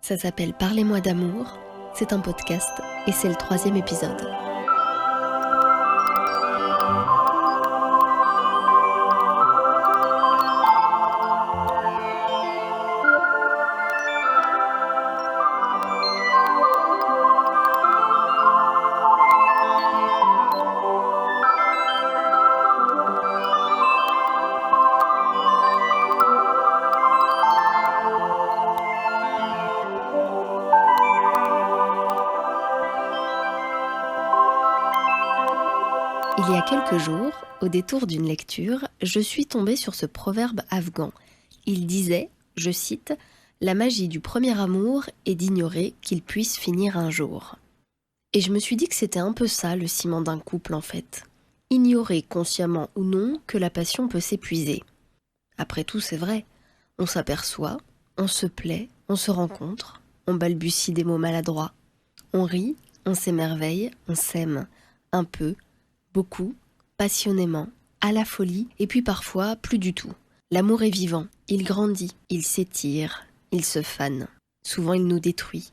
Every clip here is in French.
Ça s'appelle Parlez-moi d'amour, c'est un podcast et c'est le 3e épisode. Il y a quelques jours, au détour d'une lecture, je suis tombée sur ce proverbe afghan. Il disait, je cite, « La magie du premier amour est d'ignorer qu'il puisse finir un jour ». Et je me suis dit que c'était un peu ça le ciment d'un couple en fait. Ignorer consciemment ou non que la passion peut s'épuiser. Après tout, c'est vrai. On s'aperçoit, on se plaît, on se rencontre, on balbutie des mots maladroits. On rit, on s'émerveille, on s'aime. Un peu, beaucoup, passionnément, à la folie, et puis parfois plus du tout. L'amour est vivant, il grandit, il s'étire, il se fane. Souvent il nous détruit.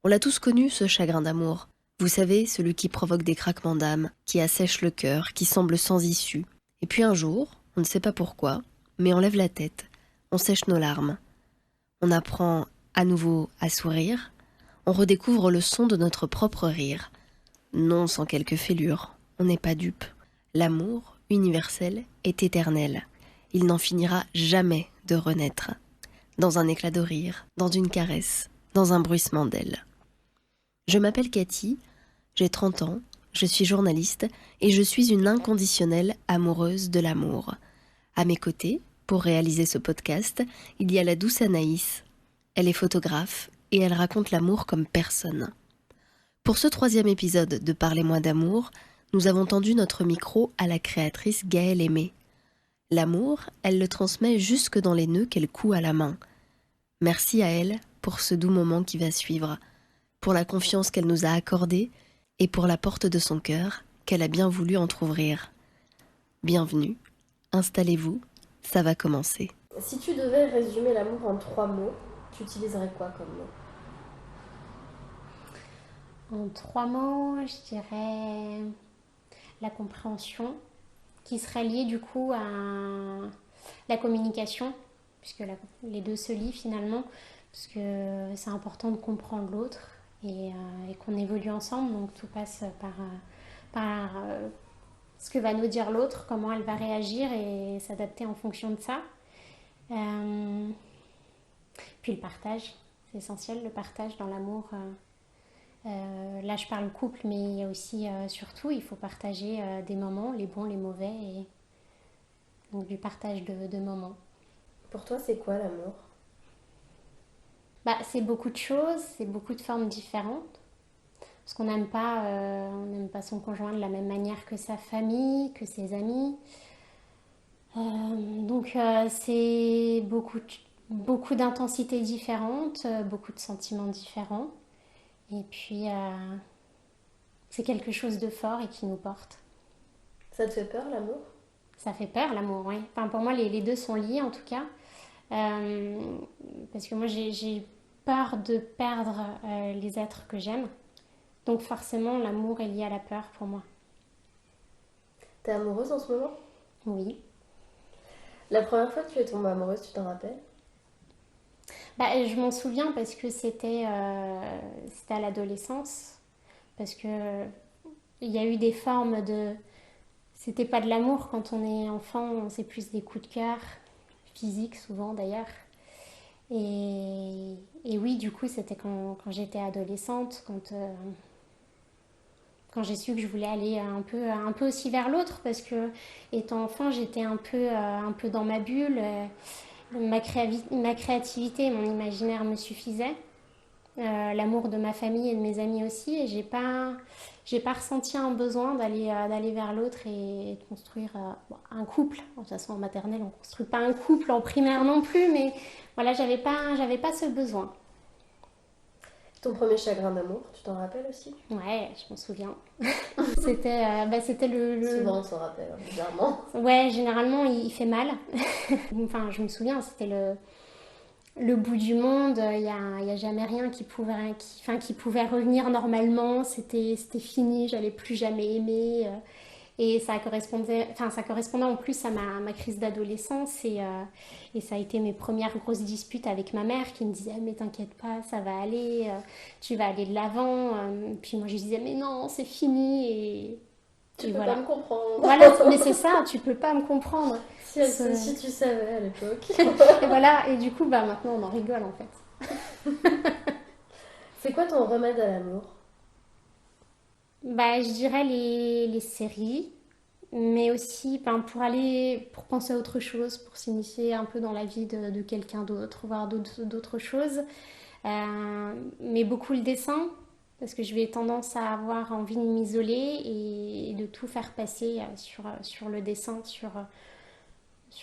On l'a tous connu, ce chagrin d'amour. Vous savez, celui qui provoque des craquements d'âme, qui assèche le cœur, qui semble sans issue. Et puis un jour, on ne sait pas pourquoi, mais on lève la tête, on sèche nos larmes. On apprend à nouveau à sourire, on redécouvre le son de notre propre rire. Non sans quelques fêlures. On n'est pas dupe. L'amour, universel, est éternel. Il n'en finira jamais de renaître. Dans un éclat de rire, dans une caresse, dans un bruissement d'ailes. Je m'appelle Cathy, j'ai 30 ans, je suis journaliste et je suis une inconditionnelle amoureuse de l'amour. À mes côtés, pour réaliser ce podcast, il y a la douce Anaïs. Elle est photographe et elle raconte l'amour comme personne. Pour ce 3e épisode de Parlez-moi d'amour, nous avons tendu notre micro à la créatrice Gaëlle Aimé. L'amour, elle le transmet jusque dans les nœuds qu'elle coud à la main. Merci à elle pour ce doux moment qui va suivre, pour la confiance qu'elle nous a accordée et pour la porte de son cœur qu'elle a bien voulu entr'ouvrir. Bienvenue, installez-vous, ça va commencer. Si tu devais résumer l'amour en 3 mots, tu utiliserais quoi comme mot ? En 3 mots, je dirais la compréhension, qui serait liée du coup à la communication, puisque les deux se lient finalement, parce que c'est important de comprendre l'autre et qu'on évolue ensemble, donc tout passe par ce que va nous dire l'autre, comment elle va réagir et s'adapter en fonction de ça. Puis le partage, c'est essentiel, le partage dans l'amour. Là je parle couple, mais il y a aussi surtout il faut partager des moments, les bons, les mauvais, et donc du partage de moments. Pour toi, c'est quoi l'amour ? C'est beaucoup de choses, c'est beaucoup de formes différentes, parce qu'on n'aime pas son conjoint de la même manière que sa famille, que ses amis. Donc c'est beaucoup d'intensités différentes, beaucoup de sentiments différents. Et puis, c'est quelque chose de fort et qui nous porte. Ça te fait peur, l'amour ? Ça fait peur, l'amour, oui. Enfin, pour moi, les deux sont liés, en tout cas. Parce que moi, j'ai peur de perdre les êtres que j'aime. Donc, forcément, l'amour est lié à la peur pour moi. T'es amoureuse en ce moment ? Oui. La première fois que tu es tombée amoureuse, tu t'en rappelles ? Je m'en souviens parce que c'était à l'adolescence, parce que il y a eu des formes de... C'était pas de l'amour quand on est enfant, c'est plus des coups de cœur, physiques souvent d'ailleurs. Et oui, du coup, c'était quand j'étais adolescente, quand j'ai su que je voulais aller un peu aussi vers l'autre, parce que étant enfant, j'étais un peu dans ma bulle. Ma créativité et mon imaginaire me suffisaient. L'amour de ma famille et de mes amis aussi, et j'ai pas ressenti un besoin d'aller vers l'autre et de construire un couple. De toute façon, en maternelle, on construit pas un couple, en primaire non plus, mais voilà, j'avais pas ce besoin. Ton premier chagrin d'amour, tu t'en rappelles aussi ? Ouais, je m'en souviens. C'était le... Souvent on s'en rappelle, bizarrement. Ouais, généralement il fait mal. Enfin, je me souviens, c'était le bout du monde, y a jamais rien qui pouvait revenir normalement, c'était fini, j'allais plus jamais aimer. Et ça correspondait en plus à ma crise d'adolescence et ça a été mes premières grosses disputes avec ma mère qui me disait mais t'inquiète pas, ça va aller, tu vas aller de l'avant. Puis moi je disais mais non, c'est fini Tu et peux pas voilà. me comprendre. Voilà, mais c'est ça, tu peux pas me comprendre. Si tu savais à l'époque. Et voilà, et du coup bah maintenant on en rigole en fait. C'est quoi ton remède à l'amour? Bah je dirais les séries. Mais aussi ben, pour penser à autre chose, pour s'initier un peu dans la vie de quelqu'un d'autre, voir d'autres choses. Mais beaucoup le dessin, parce que je vais tendance à avoir envie de m'isoler et de tout faire passer sur le dessin, sur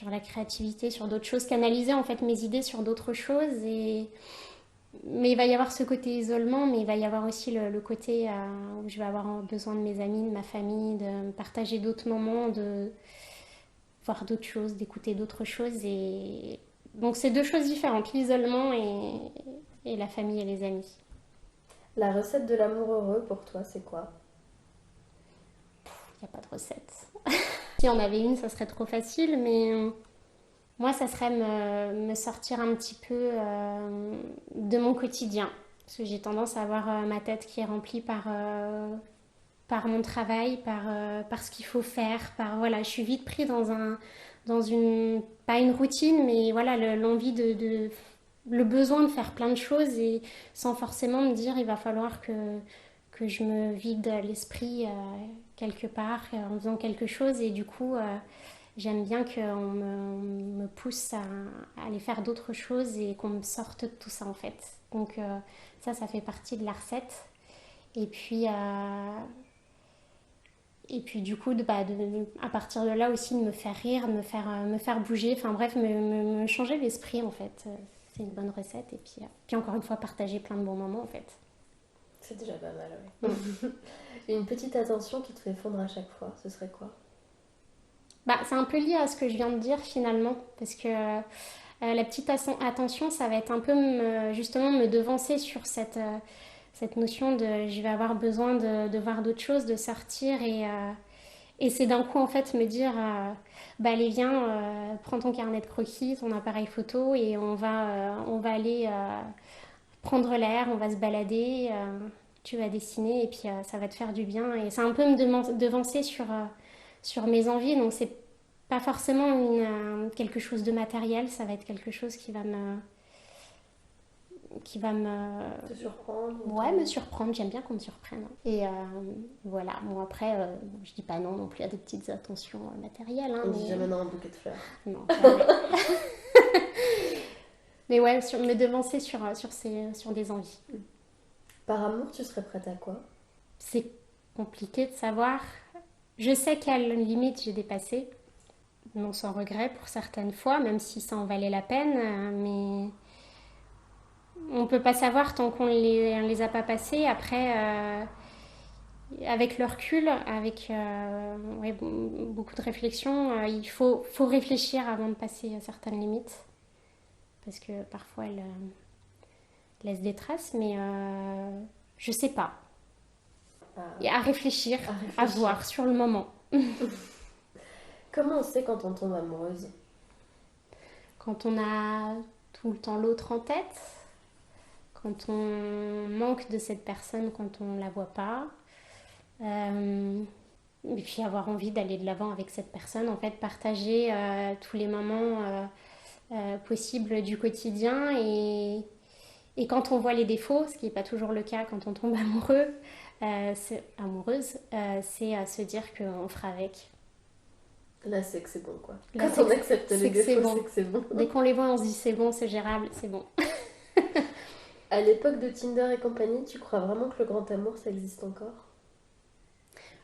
la créativité, sur d'autres choses, canaliser en fait mes idées sur d'autres choses. Mais il va y avoir ce côté isolement, mais il va y avoir aussi le côté où je vais avoir besoin de mes amis, de ma famille, de partager d'autres moments, de voir d'autres choses, d'écouter d'autres choses. Et donc c'est deux choses différentes, l'isolement et la famille et les amis. La recette de l'amour heureux pour toi, c'est quoi? Il n'y a pas de recette. Si on avait une, ça serait trop facile, mais moi, ça serait me sortir un petit peu de mon quotidien. Parce que j'ai tendance à avoir ma tête qui est remplie par mon travail, par ce qu'il faut faire. Voilà, je suis vite pris dans une, pas une routine, mais voilà, l'envie le besoin de faire plein de choses et sans forcément me dire il va falloir que je me vide l'esprit quelque part en faisant quelque chose. Et du coup, j'aime bien qu'on me pousse à aller faire d'autres choses et qu'on me sorte de tout ça en fait. Donc ça fait partie de la recette. Et puis, du coup, à partir de là aussi, de me faire rire, de me faire bouger, enfin bref, me changer l'esprit en fait. C'est une bonne recette. Et puis encore une fois, partager plein de bons moments en fait. C'est déjà pas mal, oui. Une petite attention qui te fait fondre à chaque fois, ce serait quoi? Bah, c'est un peu lié à ce que je viens de dire finalement, parce que la petite attention, ça va être un peu justement me devancer sur cette notion de je vais avoir besoin de voir d'autres choses, de sortir et c'est d'un coup en fait me dire bah allez viens, prends ton carnet de croquis, ton appareil photo et on va aller prendre l'air, on va se balader, tu vas dessiner et puis ça va te faire du bien et c'est un peu me devancer sur mes envies donc c'est pas forcément quelque chose de matériel, ça va être quelque chose qui va Te surprendre ouais, me surprendre, j'aime bien qu'on me surprenne. Et voilà, bon après, je dis pas non non plus à des petites attentions matérielles. Hein, on dit jamais non à un bouquet de fleurs. Non, jamais. Mais ouais, me devancer sur des envies. Par amour, tu serais prête à quoi? C'est compliqué de savoir. Je sais quelle limite j'ai dépassé, non sans regret pour certaines fois, même si ça en valait la peine, mais on peut pas savoir tant qu'on les a pas passés. Après, avec le recul, avec ouais, beaucoup de réflexion, il faut réfléchir avant de passer à certaines limites. Parce que parfois elles laissent des traces, mais je sais pas. Et à réfléchir, à voir sur le moment. Comment on sait quand on tombe amoureuse? Quand on a tout le temps l'autre en tête, quand on manque de cette personne, quand on la voit pas. Et puis avoir envie d'aller de l'avant avec cette personne, en fait, partager tous les moments possibles du quotidien et quand on voit les défauts, ce qui n'est pas toujours le cas quand on tombe amoureuse, c'est se dire qu'on fera avec. Là, c'est que c'est bon, quoi. Là, quand on accepte les défauts, c'est que c'est bon. Dès qu'on les voit, on se dit c'est bon, c'est gérable, c'est bon. À l'époque de Tinder et compagnie, tu crois vraiment que le grand amour, ça existe encore?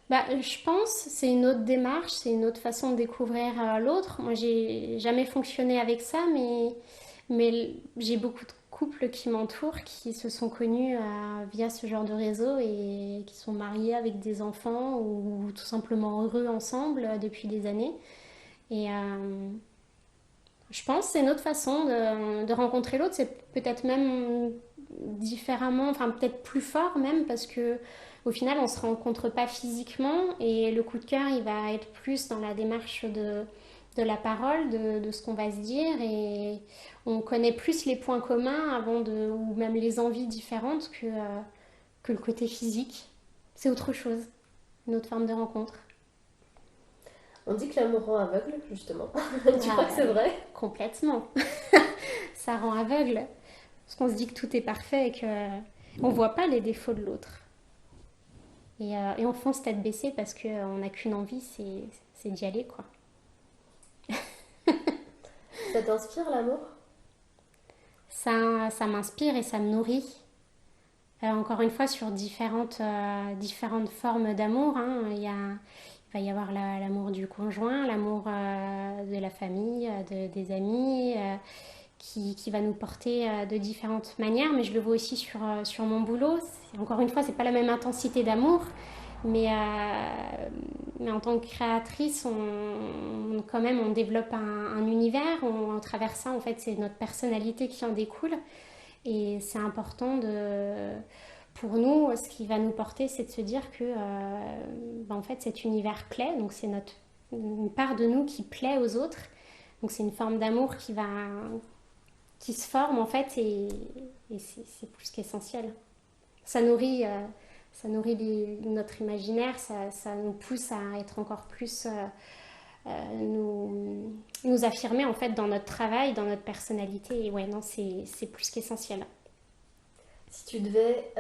Bah, je pense c'est une autre démarche, c'est une autre façon de découvrir l'autre. Moi, j'ai jamais fonctionné avec ça, mais j'ai beaucoup de couples qui m'entourent qui se sont connus via ce genre de réseau et qui sont mariés avec des enfants ou tout simplement heureux ensemble depuis des années. Et Je pense que c'est notre façon de rencontrer l'autre, c'est peut-être même différemment, enfin peut-être plus fort même, parce que au final on se rencontre pas physiquement et le coup de cœur il va être plus dans la démarche de la parole, de ce qu'on va se dire et on connaît plus les points communs ou même les envies différentes que le côté physique. C'est autre chose, une autre forme de rencontre. On dit que l'amour rend aveugle, justement. Tu crois Ah, que c'est vrai? complètement. Ça rend aveugle. Parce qu'on se dit que tout est parfait et qu'on ne voit pas les défauts de l'autre. Et on fonce tête baissée parce qu'on n'a qu'une envie, c'est d'y aller, quoi. Ça t'inspire l'amour? Ça m'inspire et ça me nourrit. Encore une fois, sur différentes formes d'amour. Hein. Il va y avoir l'amour du conjoint, l'amour de la famille, des amis, qui va nous porter de différentes manières. Mais je le vois aussi sur mon boulot. Encore une fois, c'est pas la même intensité d'amour. Mais en tant que créatrice, quand même, on développe un univers. Au travers ça, en fait, c'est notre personnalité qui en découle. Et c'est important pour nous, ce qui va nous porter, c'est de se dire que en fait, cet univers plaît. Donc c'est une part de nous qui plaît aux autres. Donc c'est une forme d'amour qui se forme en fait et c'est plus qu'essentiel. Ça nourrit, notre imaginaire, ça nous pousse à être encore plus nous affirmer en fait dans notre travail, dans notre personnalité. Et ouais, non, c'est plus qu'essentiel. Si tu devais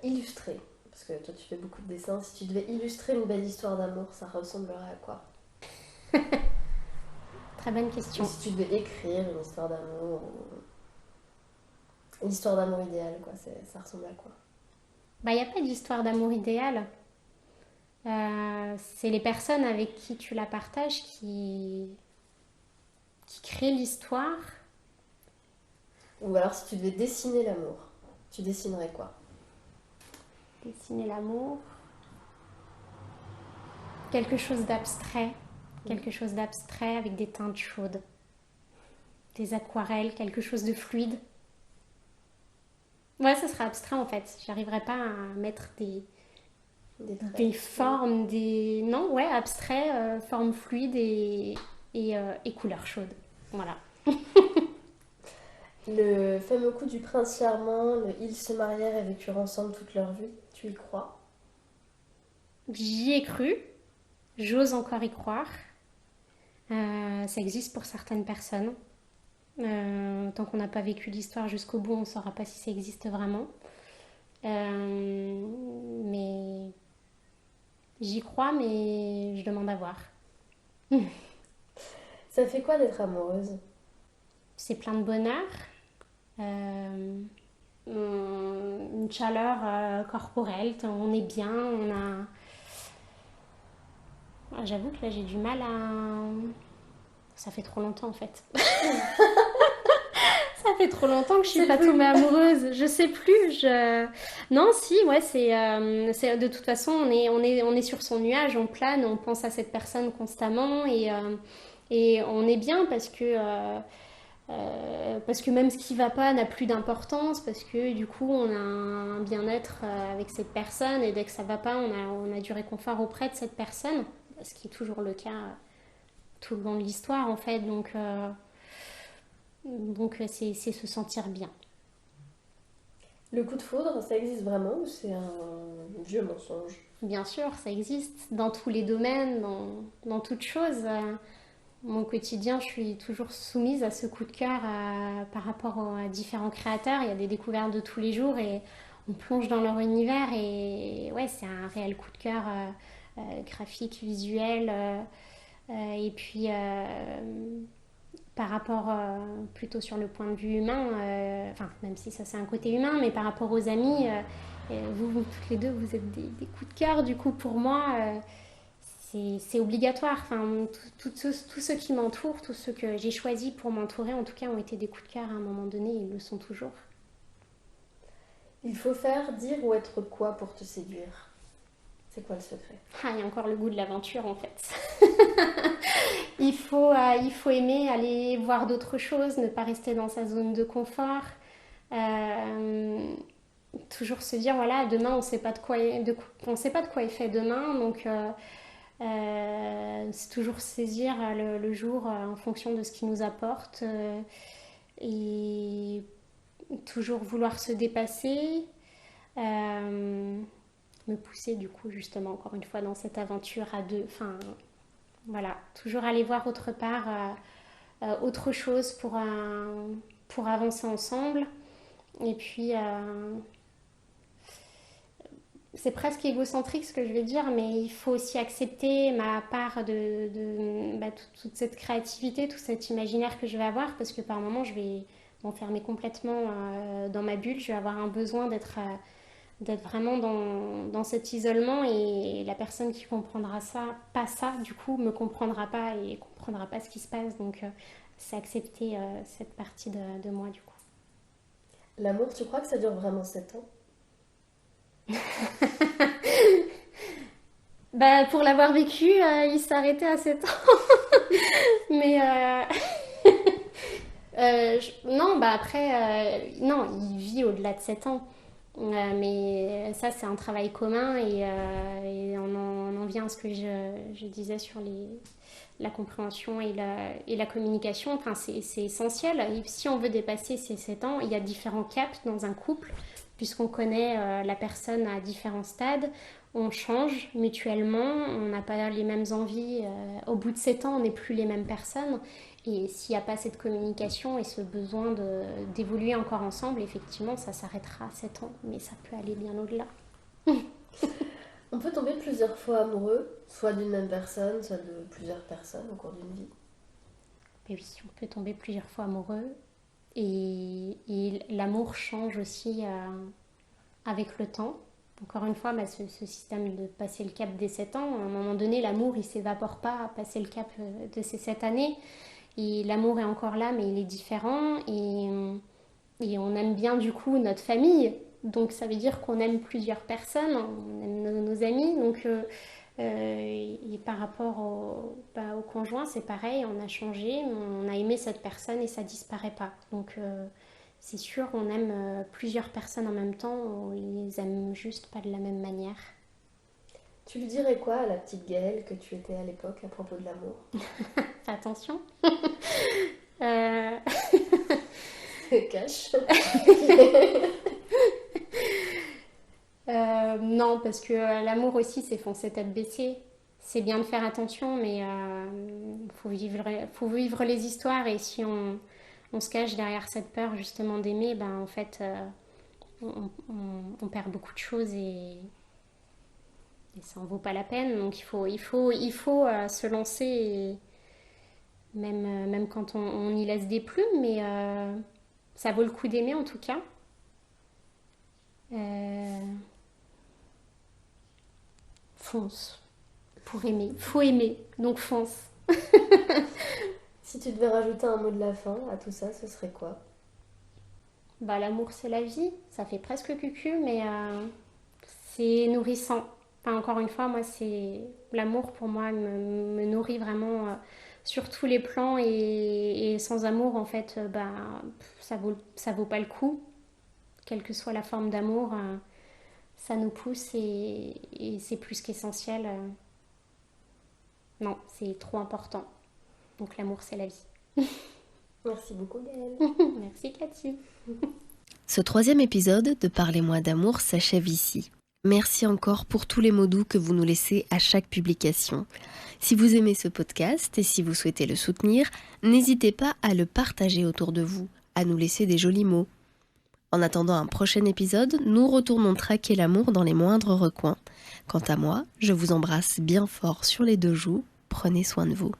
illustrer, parce que toi tu fais beaucoup de dessins, si tu devais illustrer une belle histoire d'amour, ça ressemblerait à quoi? Très bonne Et question. si tu devais écrire une histoire d'amour, une histoire d'amour idéale, quoi, ça ressemble à quoi? Bah, il n'y a pas d'histoire d'amour idéale. C'est les personnes avec qui tu la partages qui créent l'histoire. Ou alors si tu devais dessiner l'amour, tu dessinerais quoi? Dessiner l'amour. Quelque chose d'abstrait. Quelque chose d'abstrait avec des teintes chaudes. Des aquarelles, quelque chose de fluide. Ouais, ça sera abstrait en fait. J'arriverai pas à mettre Des traits. des formes, des. Non, ouais, abstrait, formes fluides et couleurs chaudes. Voilà. Le fameux coup du prince charmant, le ils se marièrent et vécurent ensemble toute leur vie, tu y crois? J'y ai cru. J'ose encore y croire. Ça existe pour certaines personnes. Tant qu'on n'a pas vécu l'histoire jusqu'au bout, on ne saura pas si ça existe vraiment. Mais j'y crois, mais je demande à voir. Ça fait quoi d'être amoureuse? C'est plein de bonheur, euh, une chaleur corporelle, on est bien, on a. Ah, j'avoue que là j'ai du mal à. Ça fait trop longtemps en fait. Ça fait trop longtemps que je suis pas tombée amoureuse. Je sais plus. Non, si, ouais, de toute façon, on est sur son nuage, on plane, on pense à cette personne constamment et on est bien parce que même ce qui va pas n'a plus d'importance, parce que du coup on a un bien-être avec cette personne et dès que ça va pas, on a du réconfort auprès de cette personne, ce qui est toujours le cas tout le long de l'histoire en fait. Donc c'est se sentir bien. Le coup de foudre, ça existe vraiment ou c'est un vieux mensonge? Bien sûr, ça existe dans tous les domaines, dans toute chose. Mon quotidien, je suis toujours soumise à ce coup de cœur par rapport à différents créateurs. Il y a des découvertes de tous les jours et on plonge dans leur univers et ouais, c'est un réel coup de cœur graphique, visuel. Et puis par rapport plutôt sur le point de vue humain, enfin même si ça c'est un côté humain, mais par rapport aux amis, vous toutes les deux, vous êtes des coups de cœur. Du coup, pour moi, c'est obligatoire. Enfin, tous ceux qui m'entourent, tous ceux que j'ai choisis pour m'entourer, en tout cas, ont été des coups de cœur à un moment donné, et ils le sont toujours. Il faut faire, dire ou être quoi pour te séduire? C'est quoi le secret? Ah, il y a encore le goût de l'aventure en fait. Il faut aimer aller voir d'autres choses, ne pas rester dans sa zone de confort. Toujours se dire, voilà, demain, on sait pas on sait pas de quoi est fait demain, donc c'est toujours saisir le jour en fonction de ce qu'il nous apporte et toujours vouloir se dépasser, me pousser du coup justement encore une fois dans cette aventure à deux, enfin voilà, toujours aller voir autre part, autre chose pour avancer ensemble. Et puis c'est presque égocentrique ce que je vais dire, mais il faut aussi accepter ma part toute cette créativité, tout cet imaginaire que je vais avoir, parce que par moments je vais m'enfermer complètement dans ma bulle, je vais avoir un besoin d'être vraiment dans cet isolement, et la personne qui comprendra pas ça, du coup, me comprendra pas et comprendra pas ce qui se passe. Donc c'est accepter cette partie de moi, du coup. L'amour, tu crois que ça dure vraiment 7 ans? Pour l'avoir vécu, il s'arrêtait à 7 ans. Mais non, après, non, il vit au-delà de 7 ans. Mais ça, c'est un travail commun, et on en vient à ce que je disais sur la compréhension et la communication. Enfin, c'est essentiel. Et si on veut dépasser ces 7 ans, il y a différents caps dans un couple, puisqu'on connaît la personne à différents stades. On change mutuellement, on n'a pas les mêmes envies. Au bout de 7 ans, on n'est plus les mêmes personnes. Et s'il n'y a pas cette communication et ce besoin d'évoluer encore ensemble, effectivement, ça s'arrêtera à 7 ans. Mais ça peut aller bien au-delà. On peut tomber plusieurs fois amoureux, soit d'une même personne, soit de plusieurs personnes au cours d'une vie. Mais oui, on peut tomber plusieurs fois amoureux. Et l'amour change aussi avec le temps. Encore une fois, ce système de passer le cap des 7 ans, à un moment donné, l'amour, il ne s'évapore pas à passer le cap de ces 7 années. Et l'amour est encore là, mais il est différent. Et on aime bien, du coup, notre famille. Donc, ça veut dire qu'on aime plusieurs personnes, on aime nos amis. Donc, et par rapport au conjoint, c'est pareil, on a changé, on a aimé cette personne et ça disparaît pas. Donc, c'est sûr, on aime plusieurs personnes en même temps, on les aime juste pas de la même manière. Tu lui dirais quoi à la petite Gaëlle que tu étais à l'époque à propos de l'amour? Fais attention. Cache. Non, parce que l'amour aussi, c'est foncer tête baissée. C'est bien de faire attention, mais faut vivre les histoires. Et si on se cache derrière cette peur justement d'aimer, en fait, on perd beaucoup de choses, et ça en vaut pas la peine. Donc il faut se lancer, même quand on y laisse des plumes, mais ça vaut le coup d'aimer en tout cas. Fonce pour aimer. Faut aimer, donc fonce. Si tu devais rajouter un mot de la fin à tout ça, ce serait quoi? L'amour, c'est la vie. Ça fait presque cucu, mais c'est nourrissant. Enfin, encore une fois, moi, l'amour pour moi me nourrit vraiment sur tous les plans, et sans amour, en fait, ça vaut pas le coup. Quelle que soit la forme d'amour, ça nous pousse, et c'est plus qu'essentiel. Non, c'est trop important. Donc l'amour, c'est la vie. Merci beaucoup, Gaëlle. Merci, Cathy. Ce 3e épisode de Parlez-moi d'amour s'achève ici. Merci encore pour tous les mots doux que vous nous laissez à chaque publication. Si vous aimez ce podcast et si vous souhaitez le soutenir, n'hésitez pas à le partager autour de vous, à nous laisser des jolis mots. En attendant un prochain épisode, nous retournons traquer l'amour dans les moindres recoins. Quant à moi, je vous embrasse bien fort sur les 2 joues. Prenez soin de vous.